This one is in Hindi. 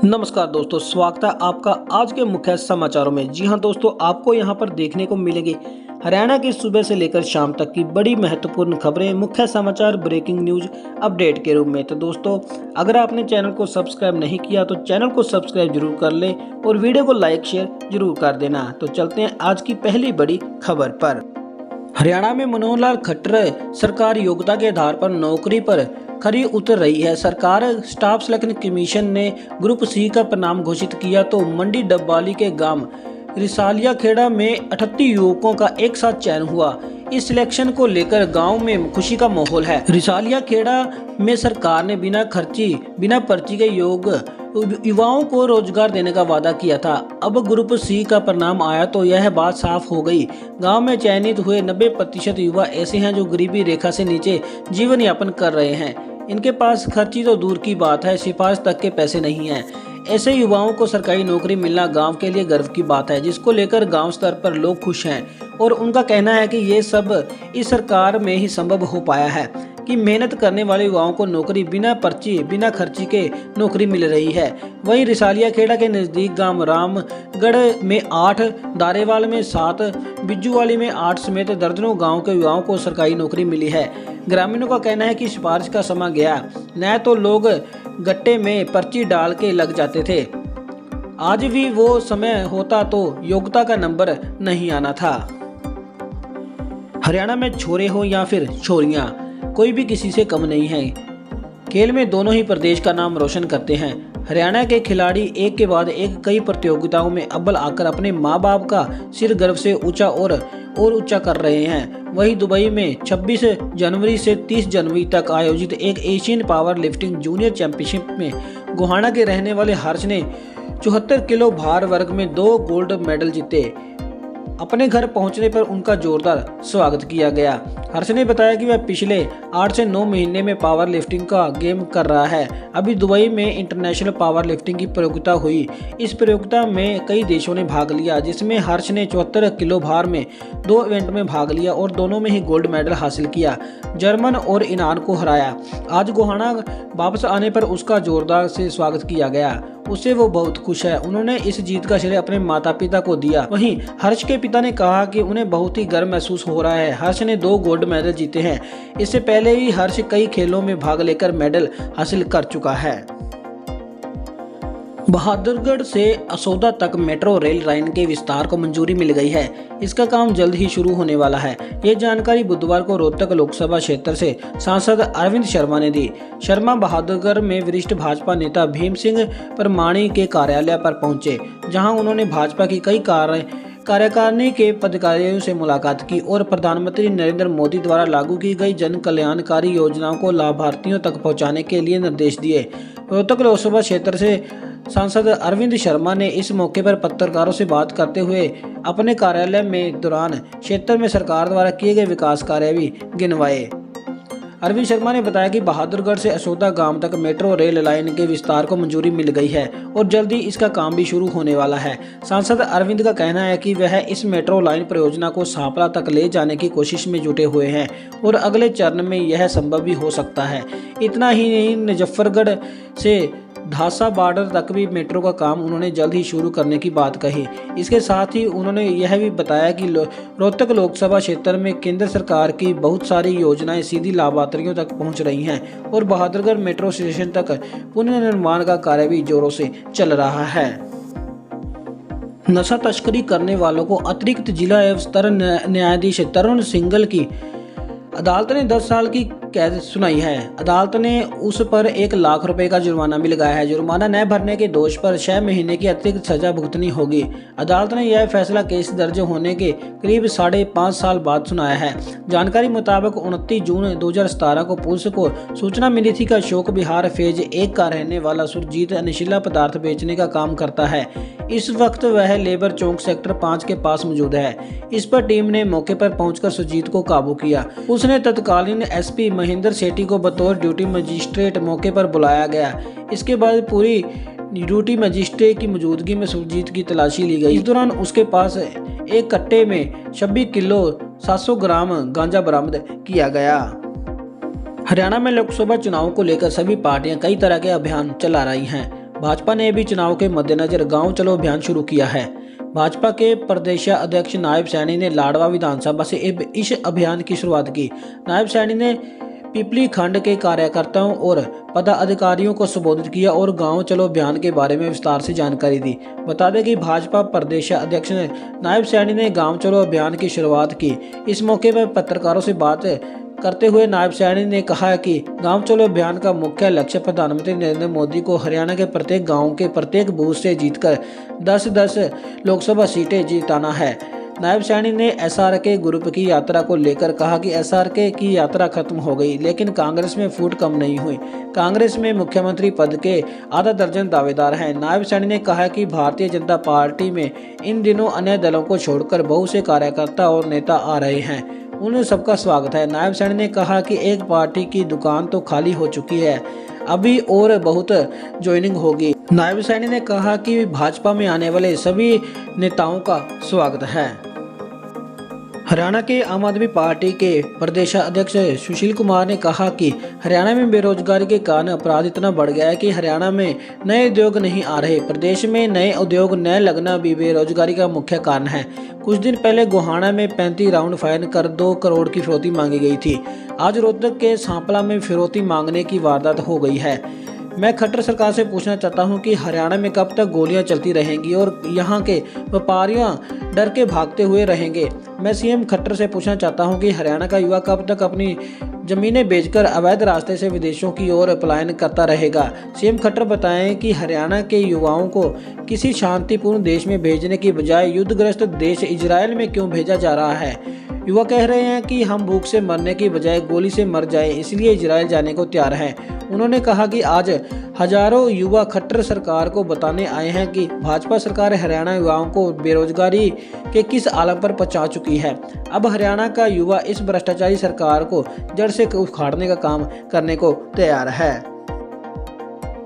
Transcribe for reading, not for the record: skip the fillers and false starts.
नमस्कार दोस्तों, स्वागत है आपका आज के मुख्य समाचारों में। जी हां दोस्तों, आपको यहां पर देखने को मिलेंगे हरियाणा की सुबह से लेकर शाम तक की बड़ी महत्वपूर्ण खबरें, मुख्य समाचार, ब्रेकिंग न्यूज अपडेट के रूप में। तो दोस्तों, अगर आपने चैनल को सब्सक्राइब नहीं किया तो चैनल को सब्सक्राइब जरूर कर लें और वीडियो को लाइक शेयर जरूर कर देना। तो चलते हैं आज की पहली बड़ी खबर पर। हरियाणा में मनोहर लाल खट्टर सरकार योग्यता के आधार पर नौकरी पर खरी उतर रही है। सरकार स्टाफ सिलेक्शन कमीशन ने ग्रुप सी का परिणाम घोषित किया तो मंडी डब्बाली के गांव रिसालिया खेड़ा में 38 युवकों का एक साथ चयन हुआ। इस सिलेक्शन को लेकर गांव में खुशी का माहौल है। रिसालिया खेड़ा में सरकार ने बिना पर्ची के युवाओं को रोजगार देने का वादा किया था। अब ग्रुप सी का परिणाम आया तो यह बात साफ हो गई। गांव में चयनित हुए 90% युवा ऐसे हैं जो गरीबी रेखा से नीचे जीवन यापन कर रहे हैं। इनके पास खर्ची तो दूर की बात है, सिफारिश तक के पैसे नहीं हैं। ऐसे युवाओं को सरकारी नौकरी मिलना गांव के लिए गर्व की बात है, जिसको लेकर गांव स्तर पर लोग खुश हैं और उनका कहना है कि ये सब इस सरकार में ही संभव हो पाया है कि मेहनत करने वाले युवाओं को नौकरी बिना पर्ची बिना खर्ची के नौकरी मिल रही है। वहीं रिसालिया खेड़ा के नजदीक गांव रामगढ़ में 8, दारेवाल में 7, बिज्जूवाली में 8 समेत दर्जनों गांव के युवाओं को सरकारी नौकरी मिली है। ग्रामीणों का कहना है कि सिफारिश का समय गया, न तो लोग गट्टे में पर्ची डाल के लग जाते थे। आज भी वो समय होता तो योग्यता का नंबर नहीं आना था। हरियाणा में छोरे हो या फिर छोरियां, कोई भी किसी से कम नहीं है। खेल में दोनों ही प्रदेश का नाम रोशन करते हैं। हरियाणा के खिलाड़ी एक के बाद एक कई प्रतियोगिताओं में अव्वल आकर अपने माँ बाप का सिर गर्व से ऊंचा और ऊंचा कर रहे हैं। वहीं दुबई में 26 जनवरी से 30 जनवरी तक आयोजित एक Asian power lifting junior championship में गोहाना के रहने वाले हर्ष ने 74 किलो भार वर्ग में 2 गोल्ड मेडल जीते। अपने घर पहुंचने पर उनका जोरदार स्वागत किया गया। हर्ष ने बताया कि वह पिछले 8 से 9 महीने में पावर लिफ्टिंग का गेम कर रहा है। अभी दुबई में इंटरनेशनल पावर लिफ्टिंग की प्रतियोगिता हुई। इस प्रतियोगिता में कई देशों ने भाग लिया, जिसमें हर्ष ने 74 किलो भार में 2 इवेंट में भाग लिया और दोनों में ही गोल्ड मेडल हासिल किया। जर्मन और ईरान को हराया। आज गोहाना वापस आने पर उसका जोरदार से स्वागत किया गया। उससे वो बहुत खुश है। उन्होंने इस जीत का श्रेय अपने माता पिता को दिया। वहीं हर्ष के पिता ने कहा कि उन्हें बहुत ही गर्व महसूस हो रहा है। हर्ष ने 2 गोल्ड मेडल जीते हैं। इससे पहले ही हर्ष कई खेलों में भाग लेकर मेडल हासिल कर चुका है। बहादुरगढ़ से असौदा तक मेट्रो रेल लाइन के विस्तार को मंजूरी मिल गई है। इसका काम जल्द ही शुरू होने वाला है। ये जानकारी बुधवार को रोहतक लोकसभा क्षेत्र से सांसद अरविंद शर्मा ने दी। शर्मा बहादुरगढ़ में वरिष्ठ भाजपा नेता भीम सिंह परमाणी के कार्यालय पर पहुंचे, जहां उन्होंने भाजपा की कई कार्यकारिणी के पदाधिकारियों से मुलाकात की और प्रधानमंत्री नरेंद्र मोदी द्वारा लागू की गई जन कल्याणकारी योजनाओं को लाभार्थियों तक पहुंचाने के लिए निर्देश दिए। रोहतक लोकसभा क्षेत्र से सांसद अरविंद शर्मा ने इस मौके पर पत्रकारों से बात करते हुए अपने कार्यालय में दौरान क्षेत्र में सरकार द्वारा किए गए विकास कार्य भी गिनवाए। अरविंद शर्मा ने बताया कि बहादुरगढ़ से असौदा गांव तक मेट्रो रेल लाइन के विस्तार को मंजूरी मिल गई है और जल्द ही इसका काम भी शुरू होने वाला है। सांसद अरविंद का कहना है कि वह इस मेट्रो लाइन परियोजना को सांपला तक ले जाने की कोशिश में जुटे हुए हैं और अगले चरण में यह संभव भी हो सकता है। इतना ही नहीं, मुजफ्फरगढ़ से धासा बॉर्डर तक भी मेट्रो का काम उन्होंने जल्द ही शुरू करने की बात कही। इसके साथ ही उन्होंने यह भी बताया कि रोहतक लोकसभा क्षेत्र में केंद्र सरकार की बहुत सारी योजनाएं सीधी लाभार्थियों तक पहुंच रही हैं और बहादुरगढ़ मेट्रो स्टेशन तक पुनर्निर्माण का कार्य भी जोरों से चल रहा है। नशा तस्करी करने वालों को अतिरिक्त जिला एवं सत्र न्यायाधीश तरुण सिंघल की अदालत ने 10 साल की कैद सुनाई है। अदालत ने उस पर 1 लाख रुपए का जुर्माना भी लगाया है। जुर्माना न भरने के दोष पर 6 महीने की अतिरिक्त सजा भुगतनी होगी। अदालत ने यह फैसला केस दर्ज होने के करीब 5.5 साल बाद सुनाया है। जानकारी मुताबिक 29 जून 2017 को पुलिस को सूचना मिली थी कि अशोक विहार फेज 1 का रहने वाला सुरजीत नशीला पदार्थ बेचने का काम करता है। इस वक्त वह लेबर चौक सेक्टर 5 के पास मौजूद है। इस पर टीम ने मौके पर पहुंचकर सुरजीत को काबू किया। उसने तत्कालीन एसपी महेंद्र सेठी को बतौर ड्यूटी मजिस्ट्रेट मौके पर बुलाया गया। इसके बाद पूरी ड्यूटी मजिस्ट्रेट की मौजूदगी में सुरजीत की तलाशी ली गई। इस दौरान उसके पास एक कट्टे में 26 किलो 700 ग्राम गांजा बरामद किया गया। हरियाणा में लोकसभा चुनाव को लेकर सभी पार्टियां कई तरह के अभियान चला रही हैं। भाजपा ने भी चुनाव के मद्देनजर गांव चलो अभियान शुरू किया है। भाजपा के प्रदेशाध्यक्ष नायब सैनी ने लाडवा विधानसभा से इस अभियान की शुरुआत की। नायब सैनी ने पिपली खंड के कार्यकर्ताओं और पदाधिकारियों को संबोधित किया और गांव चलो अभियान के बारे में विस्तार से जानकारी दी। बता दें कि भाजपा प्रदेशाध्यक्ष नायब सैनी ने गांव चलो अभियान की शुरुआत की। इस मौके पर पत्रकारों से बात करते हुए नायब सैनी ने कहा कि गांव चलो अभियान का मुख्य लक्ष्य प्रधानमंत्री नरेंद्र मोदी को हरियाणा के प्रत्येक गांव के प्रत्येक बूथ से जीतकर 10-10 लोकसभा सीटें जिताना है। नायब सैनी ने एसआरके ग्रुप की यात्रा को लेकर कहा कि एसआरके की यात्रा खत्म हो गई, लेकिन कांग्रेस में फूट कम नहीं हुई। कांग्रेस में मुख्यमंत्री पद के आधा दर्जन दावेदार हैं। नायब सैनी ने कहा कि भारतीय जनता पार्टी में इन दिनों अन्य दलों को छोड़कर बहुत से कार्यकर्ता और नेता आ रहे हैं, उन सबका स्वागत है। नायब सैनी ने कहा कि एक पार्टी की दुकान तो खाली हो चुकी है, अभी और बहुत ज्वाइनिंग होगी। नायब सैनी ने कहा कि भाजपा में आने वाले सभी नेताओं का स्वागत है। हरियाणा के आम आदमी पार्टी के प्रदेशाध्यक्ष सुशील कुमार ने कहा कि हरियाणा में बेरोजगारी के कारण अपराध इतना बढ़ गया है कि हरियाणा में नए उद्योग नहीं आ रहे। प्रदेश में नए उद्योग न लगना भी बेरोजगारी का मुख्य कारण है। कुछ दिन पहले गोहाना में 35 राउंड फायर कर 2 करोड़ की फिरौती मांगी गई थी। आज रोहतक के सांपला में फिरौती मांगने की वारदात हो गई है। मैं खट्टर सरकार से पूछना चाहता हूं कि हरियाणा में कब तक गोलियां चलती रहेंगी और यहां के व्यापारियों डर के भागते हुए रहेंगे। मैं सीएम खट्टर से पूछना चाहता हूं कि हरियाणा का युवा कब तक अपनी जमीनें बेचकर अवैध रास्ते से विदेशों की ओर पलायन करता रहेगा। सीएम खट्टर बताएं कि हरियाणा के युवाओं को किसी शांतिपूर्ण देश में भेजने की बजाय युद्धग्रस्त देश इजरायल में क्यों भेजा जा रहा है। युवा कह रहे हैं कि हम भूख से मरने की बजाय गोली से मर जाएं, इसलिए इजरायल जाने को तैयार हैं। उन्होंने कहा कि आज हजारों युवा खट्टर सरकार को बताने आए हैं कि भाजपा सरकार हरियाणा युवाओं को बेरोजगारी के किस आलम पर पहुंचा चुकी है। अब हरियाणा का युवा इस भ्रष्टाचारी सरकार को जड़ से उखाड़ने का काम करने को तैयार है।